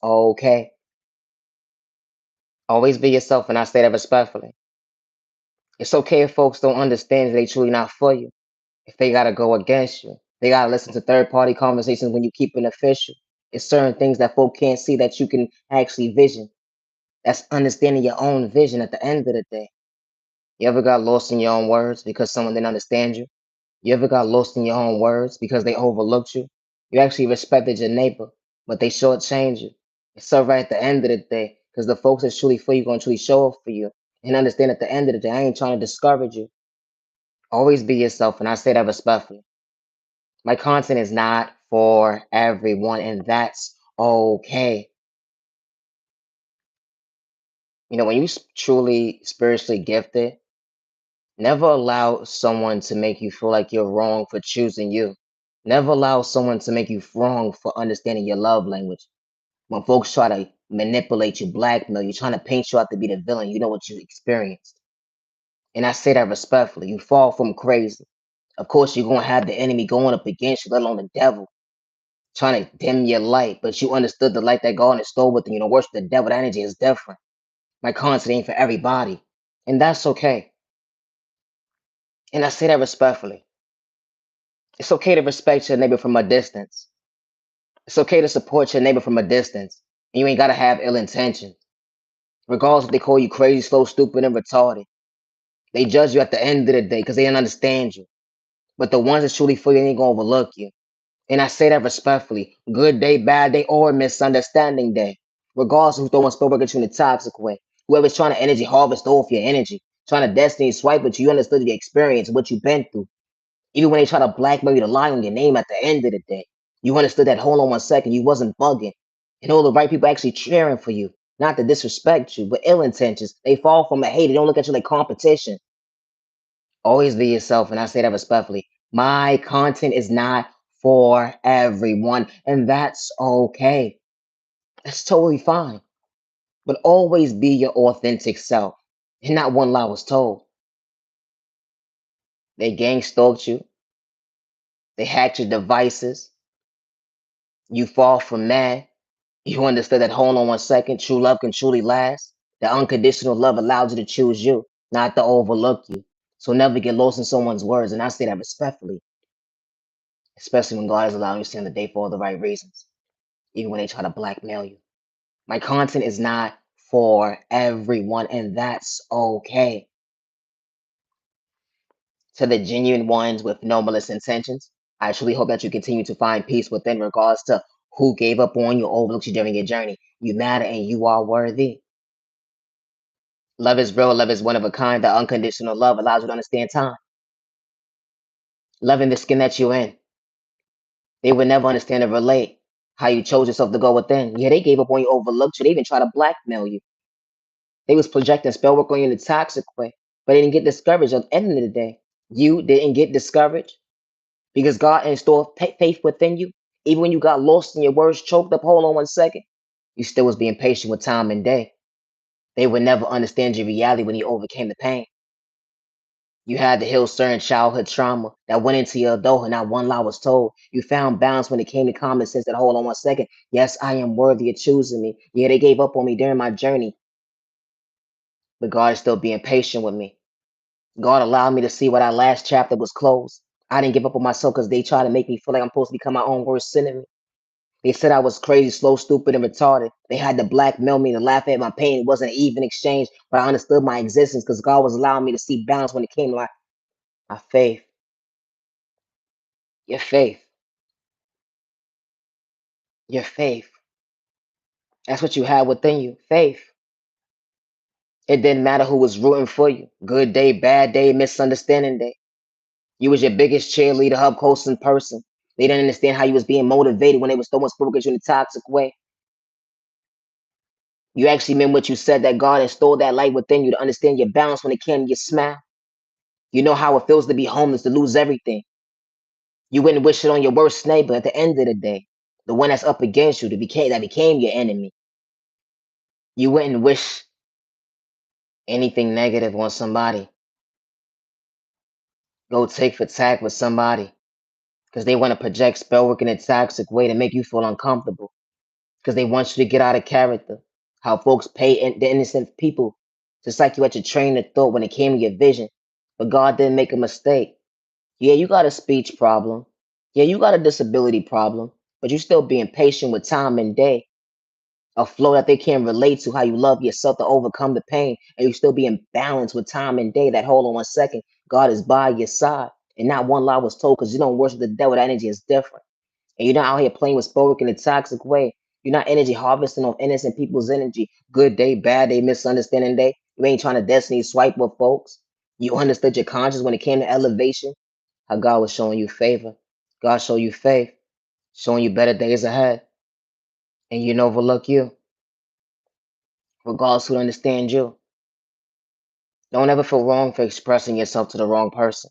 okay. Always be yourself, and I say that respectfully. It's okay if folks don't understand that they truly not for you. If they gotta go against you, they gotta listen to third party conversations when you keep it official. It's certain things that folk can't see that you can actually vision. That's understanding your own vision at the end of the day. You ever got lost in your own words because someone didn't understand you? You ever got lost in your own words because they overlooked you? You actually respected your neighbor, but they shortchanged you. It's all right at the end of the day, because the folks that's truly for you gonna truly show up for you. And understand at the end of the day, I ain't trying to discourage you. Always be yourself, and I say that respectfully. My content is not for everyone, and that's okay. When you truly spiritually gifted, never allow someone to make you feel like you're wrong for choosing you. Never allow someone to make you wrong for understanding your love language. When folks try to manipulate you, blackmail you, trying to paint you out to be the villain, you know what you experienced. And I say that respectfully. You fall from crazy. Of course, you're going to have the enemy going up against you, let alone the devil, trying to dim your light. But you understood the light that God installed within you. Worship the devil, that energy is different. My content ain't for everybody. And that's okay. And I say that respectfully. It's okay to respect your neighbor from a distance. It's okay to support your neighbor from a distance. And you ain't got to have ill intentions. Regardless if they call you crazy, slow, stupid, and retarded. They judge you at the end of the day because they don't understand you. But the ones that truly for you ain't going to overlook you. And I say that respectfully. Good day, bad day, or misunderstanding day. Regardless of who's throwing spell at you in a toxic way. Whoever's trying to energy harvest off your energy. Trying to destiny swipe at you. You understood the experience, what you've been through. Even when they try to blackmail you to lie on your name at the end of the day, you understood that hold on 1 second, you wasn't bugging. And all the right people actually cheering for you. Not to disrespect you, but ill intentions. They fall from a hate. They don't look at you like competition. Always be yourself, and I say that respectfully. My content is not for everyone, and that's okay. That's totally fine. But always be your authentic self. And not one lie was told. They gang stalked you. They hacked your devices. You fall from that. You understood that hold on 1 second, true love can truly last. The unconditional love allows you to choose you, not to overlook you. So never get lost in someone's words, and I say that respectfully, especially when God is allowing you to stand the day for all the right reasons, even when they try to blackmail you. My content is not for everyone, and that's okay. To the genuine ones with no malicious intentions, I truly hope that you continue to find peace within regards to who gave up on you or overlooked you during your journey. You matter and you are worthy. Love is real, love is one of a kind. The unconditional love allows you to understand time. Loving the skin that you're in. They would never understand or relate how you chose yourself to go within. Yeah, they gave up on you, overlooked you. They even try to blackmail you. They was projecting spell work on you in a toxic way, but they didn't get discouraged at the end of the day. You didn't get discouraged because God installed faith within you. Even when you got lost in your words, choked up, hold on 1 second, you still was being patient with time and day. They would never understand your reality when you overcame the pain. You had to heal certain childhood trauma that went into your adulthood. Not one lie was told. You found balance when it came to common sense that hold on 1 second. Yes, I am worthy of choosing me. Yeah, they gave up on me during my journey, but God is still being patient with me. God allowed me to see why that last chapter was closed. I didn't give up on myself because they tried to make me feel like I'm supposed to become my own worst enemy. They said I was crazy, slow, stupid, and retarded. They had to blackmail me to laugh at my pain. It wasn't an even exchange, but I understood my existence because God was allowing me to see balance when it came to my faith. Your faith. Your faith. That's what you had within you. Faith. It didn't matter who was rooting for you. Good day, bad day, misunderstanding day. You was your biggest cheerleader, hub host in person. They didn't understand how you was being motivated when they was throwing spoke at you in a toxic way. You actually meant what you said, that God installed that light within you to understand your balance when it came to your smile. You know how it feels to be homeless, to lose everything. You wouldn't wish it on your worst neighbor at the end of the day. The one that's up against you, that became your enemy. You wouldn't wish anything negative on somebody. Go take for tack with somebody because they want to project spell work in a toxic way to make you feel uncomfortable. because they want you to get out of character. How folks pay the innocent people to psych you at your train of thought when it came to your vision. But God didn't make a mistake. Yeah, you got a speech problem. Yeah, you got a disability problem, but you still being patient with time and day. A flow that they can relate to, how you love yourself to overcome the pain, and you still be in balance with time and day. That hold on 1 second, God is by your side, and not one lie was told because you don't worship the devil. That energy is different, and you're not out here playing with spoke in a toxic way. You're not energy harvesting on innocent people's energy. Good day, bad day, misunderstanding day. You ain't trying to destiny swipe with folks. You understood your conscience when it came to elevation. How God was showing you favor. God showed you faith, showing you better days ahead, and you know overlook you, regardless who understands you. Don't ever feel wrong for expressing yourself to the wrong person.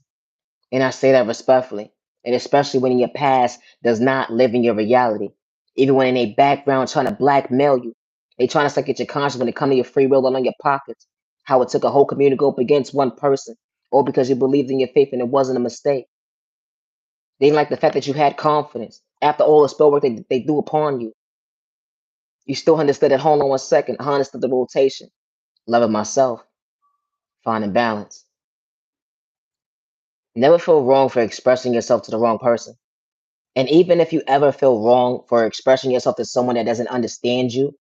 And I say that respectfully. And especially when your past does not live in your reality. Even when in a background trying to blackmail you. They trying to suck at your conscience when it comes to your free will and on your pockets. How it took a whole community to go up against one person. All because you believed in your faith and it wasn't a mistake. They didn't like the fact that you had confidence. After all the spell work they do upon you. You still understood that hold on 1 second. I understood the rotation. Loving myself. Finding balance. Never feel wrong for expressing yourself to the wrong person. And even if you ever feel wrong for expressing yourself to someone that doesn't understand you,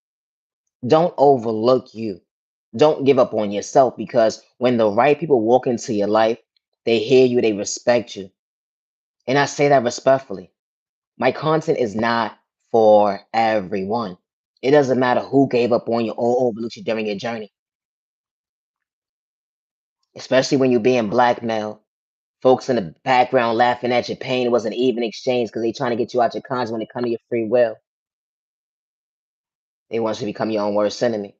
don't overlook you. Don't give up on yourself because when the right people walk into your life, they hear you, they respect you. And I say that respectfully. My content is not for everyone. It doesn't matter who gave up on you or overlooked you during your journey, especially when you're being blackmailed. Folks in the background laughing at your pain. It was an even exchange because they trying to get you out your conscience when it comes to your free will. They want you to become your own worst enemy.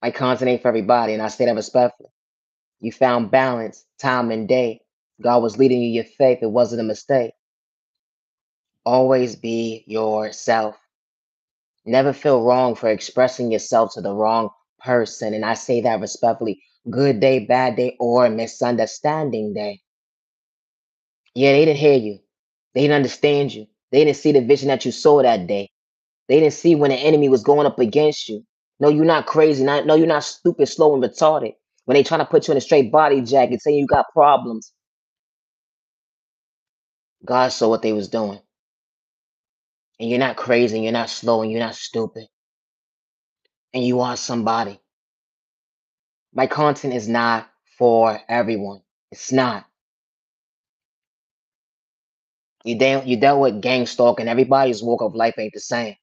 My content ain't for everybody, and I say that respectfully. You found balance, time and day. God was leading you your faith. It wasn't a mistake. Always be yourself. Never feel wrong for expressing yourself to the wrong person. And I say that respectfully. Good day, bad day, or misunderstanding day. Yeah, they didn't hear you. They didn't understand you. They didn't see the vision that you saw that day. They didn't see when the enemy was going up against you. No, you're not crazy. No, you're not stupid, slow, and retarded. When they trying to put you in a straight body jacket, saying you got problems, God saw what they was doing. And you're not crazy, and you're not slow, and you're not stupid. And you are somebody. My content is not for everyone. It's not. You dealt with gang stalking. Everybody's walk of life ain't the same.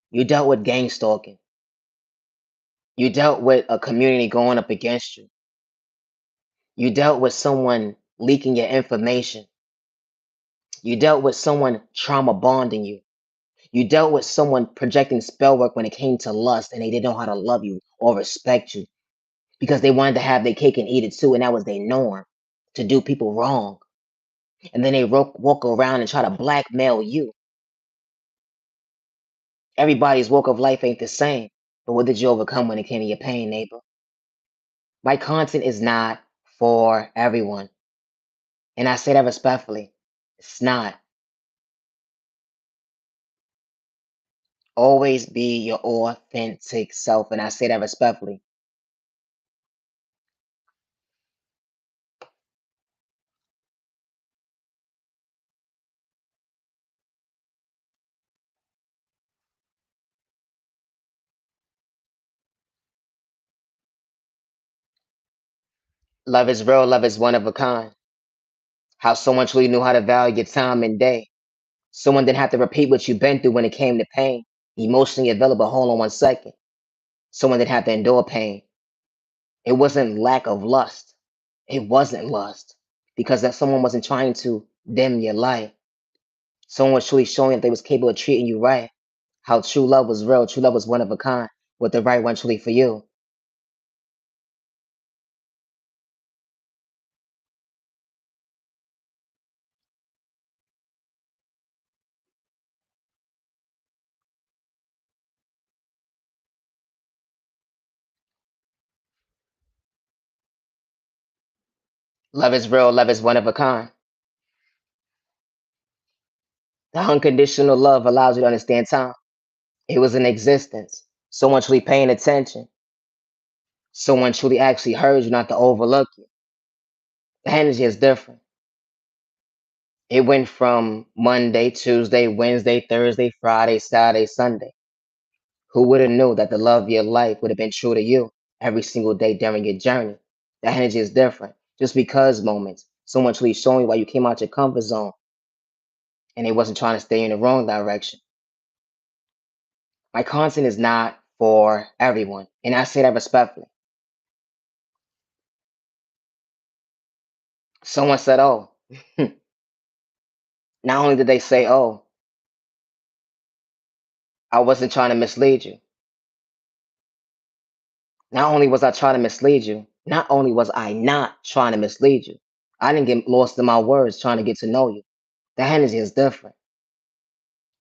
You dealt with gang stalking. You dealt with a community going up against you. You dealt with someone leaking your information. You dealt with someone trauma bonding you. You dealt with someone projecting spell work when it came to lust and they didn't know how to love you or respect you because they wanted to have their cake and eat it too, and that was their norm to do people wrong. And then they walk around and try to blackmail you. Everybody's walk of life ain't the same. But what did you overcome when it came to your pain, neighbor? My content is not for everyone. And I say that respectfully. It's not. Always be your authentic self. And I say that respectfully. Love is real, love is one of a kind. How someone truly knew how to value your time and day. Someone didn't have to repeat what you've been through when it came to pain. Emotionally available, hold on 1 second. Someone didn't have to endure pain. It wasn't lack of lust. It wasn't lust. Because that someone wasn't trying to dim your light. Someone was truly showing that they was capable of treating you right. How true love was real. True love was one of a kind. With the right one truly for you. Love is real. Love is one of a kind. The unconditional love allows you to understand time. It was in existence. Someone truly paying attention. Someone truly actually heard you, not to overlook you. The energy is different. It went from Monday, Tuesday, Wednesday, Thursday, Friday, Saturday, Sunday. Who would have knew that the love of your life would have been true to you every single day during your journey? The energy is different. Just because moments, someone truly showing you why you came out your comfort zone and they wasn't trying to stay in the wrong direction. My content is not for everyone, and I say that respectfully. Someone said, "Oh," not only did they say, "Oh, I wasn't trying to mislead you," not only was I trying to mislead you, not only was I not trying to mislead you, I didn't get lost in my words trying to get to know you. The energy is different.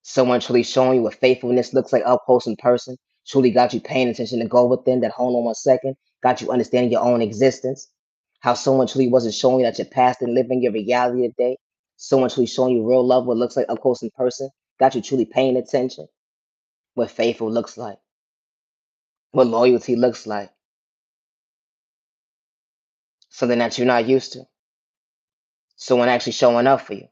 Someone truly showing you what faithfulness looks like up close in person, truly got you paying attention to go within that hold on 1 second, got you understanding your own existence. How someone truly wasn't showing you that your past and living your reality today. Someone truly showing you real love, what looks like up close in person, got you truly paying attention, what faithful looks like, what loyalty looks like, something that you're not used to. Someone actually showing up for you,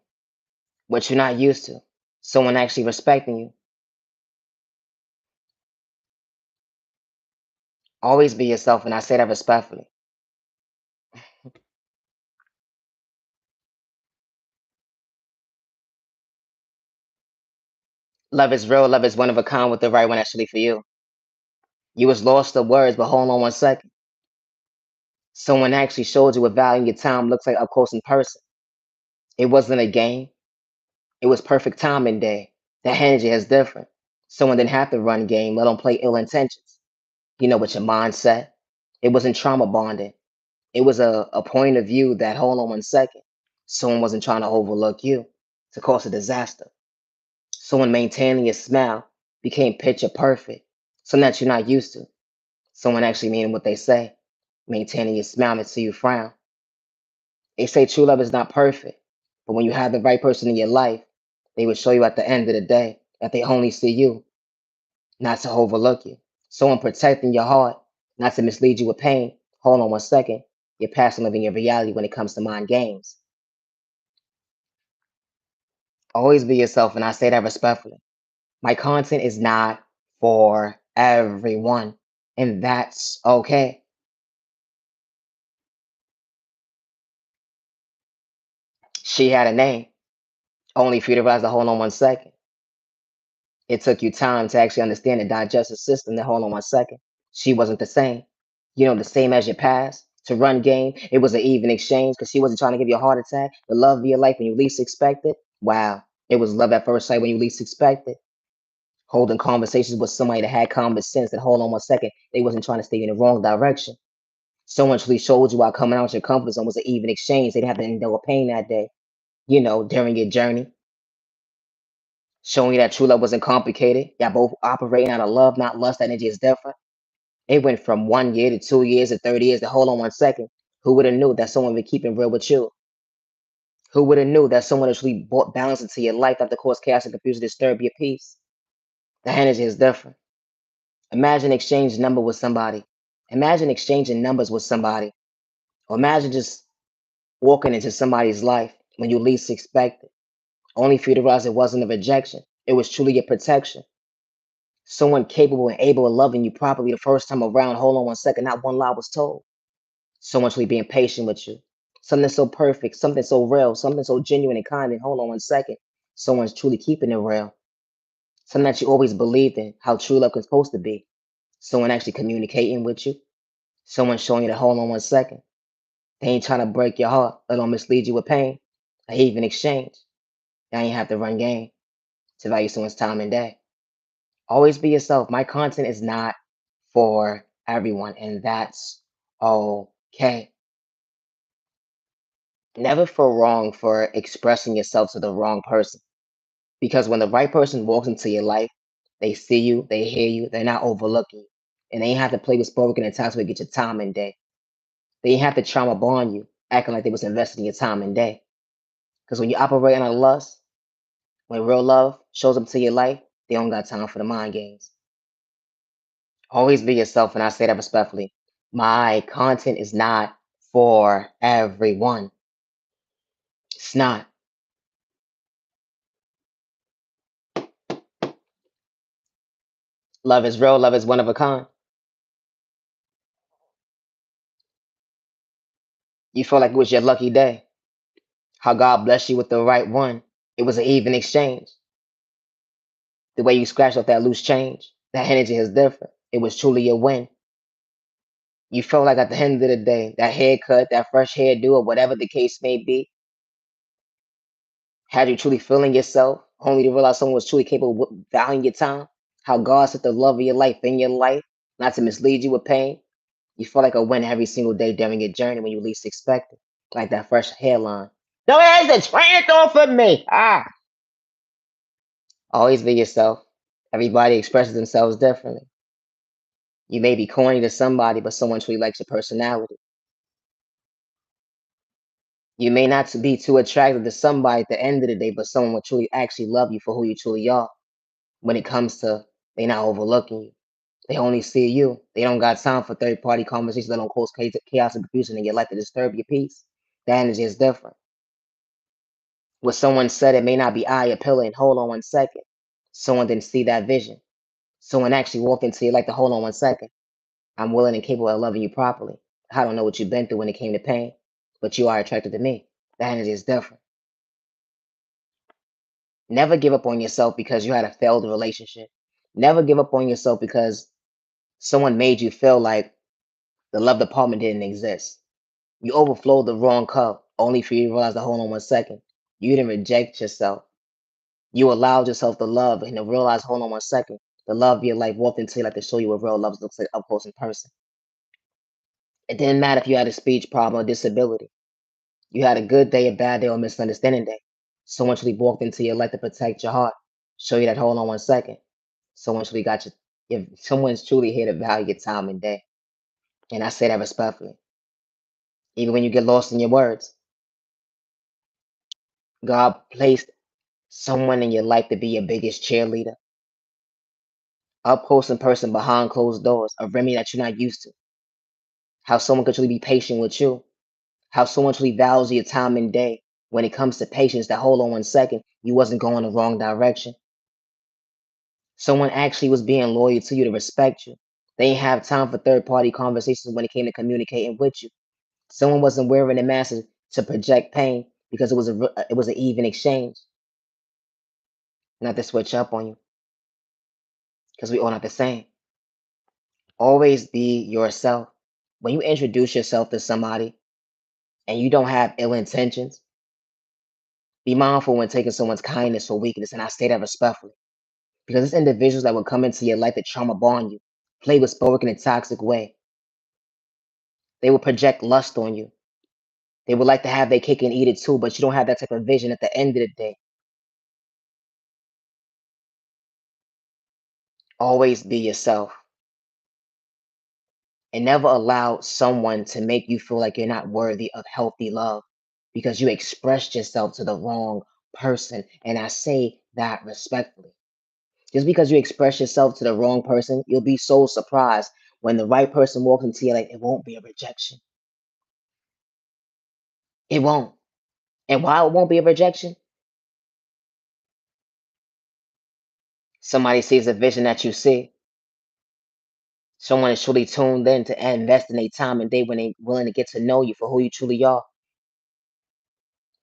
what you're not used to. Someone actually respecting you. Always be yourself, and I say that respectfully. Love is real. Love is one of a kind with the right one actually for you. You was lost of words, but hold on 1 second. Someone actually showed you what valuing your time looks like up close in person. It wasn't a game. It was perfect timing day. That energy is different. Someone didn't have to run game, let them play ill intentions. You know, with your mindset. It wasn't trauma bonding. It was a point of view that hold on 1 second. Someone wasn't trying to overlook you to cause a disaster. Someone maintaining your smile became picture perfect. Something that you're not used to. Someone actually meaning what they say, maintaining your smile until you frown. They say true love is not perfect, but when you have the right person in your life, they will show you at the end of the day that they only see you, not to overlook you. Someone protecting your heart, not to mislead you with pain. Hold on 1 second. You're past living your reality when it comes to mind games. Always be yourself, and I say that respectfully. My content is not for everyone, and that's okay. She had a name, only for you to realize to hold on 1 second. It took you time to actually understand the digestive system. That hold on 1 second. She wasn't the same. You know, the same as your past. To run game, it was an even exchange because she wasn't trying to give you a heart attack. The love of your life when you least expect it. Wow. It was love at first sight when you least expect it. Holding conversations with somebody that had common sense that hold on 1 second. They wasn't trying to stay in the wrong direction. Someone actually showed you while coming out your comfort zone was an even exchange. They didn't have to endure pain that day, you know, during your journey. Showing you that true love wasn't complicated. Y'all both operating out of love, not lust. That energy is different. It went from 1 year to 2 years to 30 years to hold on 1 second. Who would have knew that someone would keep it real with you? Who would have knew that someone actually brought balance into your life that to cause chaos and confusion, disturb your peace? The energy is different. Imagine exchanging number with somebody. Imagine exchanging numbers with somebody. Or imagine just walking into somebody's life when you least expect it, only for you to realize it wasn't a rejection. It was truly a protection. Someone capable and able of loving you properly the first time around. Hold on 1 second. Not one lie was told. Someone truly being patient with you. Something so perfect, something so real, something so genuine and kind. And hold on 1 second. Someone's truly keeping it real. Something that you always believed in, how true love is supposed to be. Someone actually communicating with you. Someone showing you to hold on 1 second. They ain't trying to break your heart. They don't mislead you with pain. They even exchange. Now you have to run game to value someone's time and day. Always be yourself. My content is not for everyone, and that's okay. Never feel wrong for expressing yourself to the wrong person. Because when the right person walks into your life, they see you, they hear you, they're not overlooking you. And they ain't have to play with spoken and times to get your time and day. They ain't have to trauma bond you, acting like they was investing your time and day. Because when you operate on a lust, when real love shows up to your life, They don't got time for the mind games. Always be yourself, and I say that respectfully. My content is not for everyone. It's not. Love is real, love is one of a kind. You feel like it was your lucky day. How God blessed you with the right one. It was an even exchange. The way you scratched off that loose change, that energy is different. It was truly a win. You felt like at the end of the day, that haircut, that fresh hairdo, or whatever the case may be, had you truly feeling yourself, only to realize someone was truly capable of valuing your time. How God set the love of your life in your life, not to mislead you with pain. You feel like a win every single day during your journey when you least expect it. Like that fresh hairline. No, it has the train off of me. Ah. Always be yourself. Everybody expresses themselves differently. You may be corny to somebody, but someone truly likes your personality. You may not be too attractive to somebody at the end of the day, but someone will truly actually love you for who you truly are. When it comes to they not overlooking you, they only see you. They don't got time for third party conversations that don't cause chaos and confusion in your life to disturb your peace. That energy is different. What someone said, it may not be eye appealing. Hold on one second. Someone didn't see that vision. Someone actually walked into your life to hold on one second. I'm willing and capable of loving you properly. I don't know what you've been through when it came to pain, but you are attracted to me. That energy is different. Never give up on yourself because you had a failed relationship. Never give up on yourself because someone made you feel like the love department didn't exist. You overflowed the wrong cup only for you to realize that hold on one second. You didn't reject yourself. You allowed yourself to love and to realize, hold on one second, the love of your life walked into you like to show you what real love looks like up close in person. It didn't matter if you had a speech problem or disability. You had a good day, a bad day, or misunderstanding day. Someone actually walked into your life to protect your heart, show you that hold on one second. Someone actually got you. If someone's truly here to value your time and day, and I say that respectfully, even when you get lost in your words, God placed someone in your life to be your biggest cheerleader, up close in person, behind closed doors, a remedy that you're not used to. How someone could truly be patient with you, how someone truly values your time and day. When it comes to patience, that hold on one second, you wasn't going the wrong direction. Someone actually was being loyal to you to respect you. They didn't have time for third party conversations when it came to communicating with you. Someone wasn't wearing a mask to project pain because it was an even exchange, not to switch up on you because we all not the same. Always be yourself. When you introduce yourself to somebody and you don't have ill intentions, be mindful when taking someone's kindness for weakness, and I say that respectfully because it's individuals that will come into your life that trauma bond you, play with spoken in a toxic way. They will project lust on you. They would like to have their cake and eat it too, but you don't have that type of vision at the end of the day. Always be yourself and never allow someone to make you feel like you're not worthy of healthy love because you expressed yourself to the wrong person. And I say that respectfully. Just because you express yourself to the wrong person, you'll be so surprised when the right person walks into your life. It won't be a rejection. It won't. And why it won't be a rejection? Somebody sees a vision that you see. Someone is truly tuned in to invest in their time and day when they're willing to get to know you for who you truly are.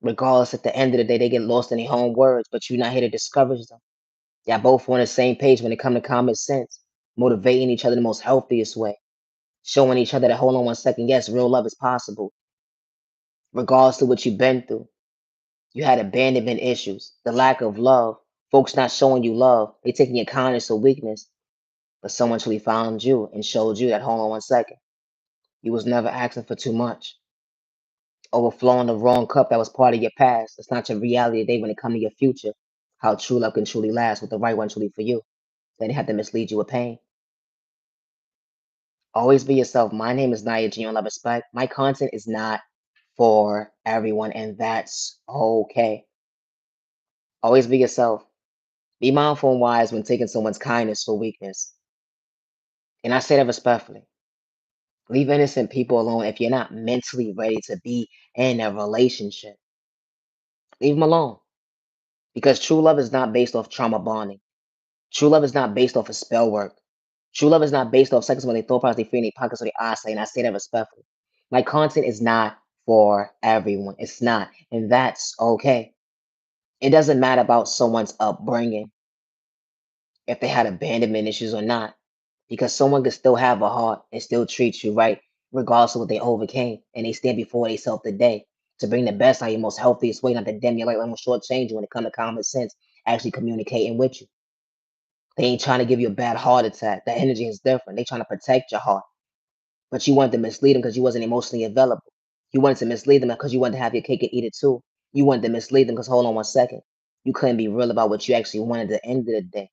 Regardless, at the end of the day, they get lost in their own words, but you're not here to discourage them. Y'all both on the same page when it comes to common sense, motivating each other the most healthiest way, showing each other that hold on one second, yes, real love is possible, regardless of what you've been through. You had abandonment issues, the lack of love, folks not showing you love, they taking your kindness or weakness, but someone truly found you and showed you that hold on one second. You was never asking for too much. Overflowing the wrong cup that was part of your past. It's not your reality today when it comes to your future. How true love can truly last with the right one truly for you. They didn't have to mislead you with pain. Always be yourself. My name is Naya G on Love Respect. My content is not for everyone, and that's okay. Always be yourself. Be mindful and wise when taking someone's kindness for weakness. And I say that respectfully. Leave innocent people alone if you're not mentally ready to be in a relationship. Leave them alone. Because true love is not based off trauma bonding. True love is not based off of spell work. True love is not based off sex when they throw parts they feel in their pockets or their eyes, and I say that respectfully. My content is not for everyone. It's not. And that's okay. It doesn't matter about someone's upbringing, if they had abandonment issues or not, because someone can still have a heart and still treat you right, regardless of what they overcame, and they stand before themselves today to bring the best out of your most healthiest way, not to dim your light, like shortchange you when it comes to common sense, actually communicating with you. They ain't trying to give you a bad heart attack. The energy is different. They trying to protect your heart, but you wanted to mislead them because you wasn't emotionally available. You wanted to mislead them because you wanted to have your cake and eat it too. You wanted to mislead them because hold on one second, you couldn't be real about what you actually wanted at the end of the day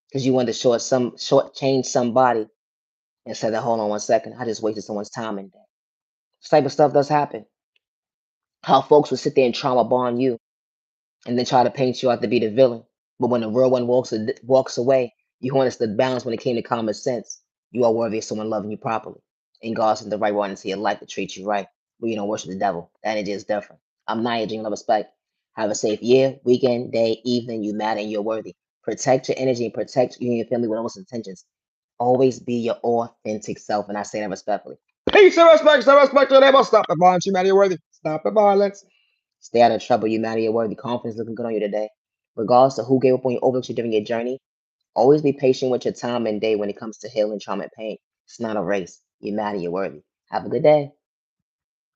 because you wanted to short change somebody instead of hold on one second. I just wasted someone's time in that. This type of stuff does happen. How folks will sit there and trauma bond you and then try to paint you out to be the villain. But when the real one walks away, you understood balance when it came to common sense. You are worthy of someone loving you properly. And God sent the right one into your life to treat you right. But you don't worship the devil. That energy is different. I'm not aging love respect. Have a safe year, weekend, day, evening. You matter and you're worthy. Protect your energy and protect you and your family with all those intentions. Always be your authentic self. And I say that respectfully. Peace and respect, so respect your neighbor. Stop the violence, humanity worthy. Stop the violence. Stay out of trouble, humanity worthy. Confidence looking good on you today. Regardless of who gave up on you, overlooked you during your journey, always be patient with your time and day when it comes to healing, trauma, and pain. It's not a race. You're mad and you're worthy. Have a good day.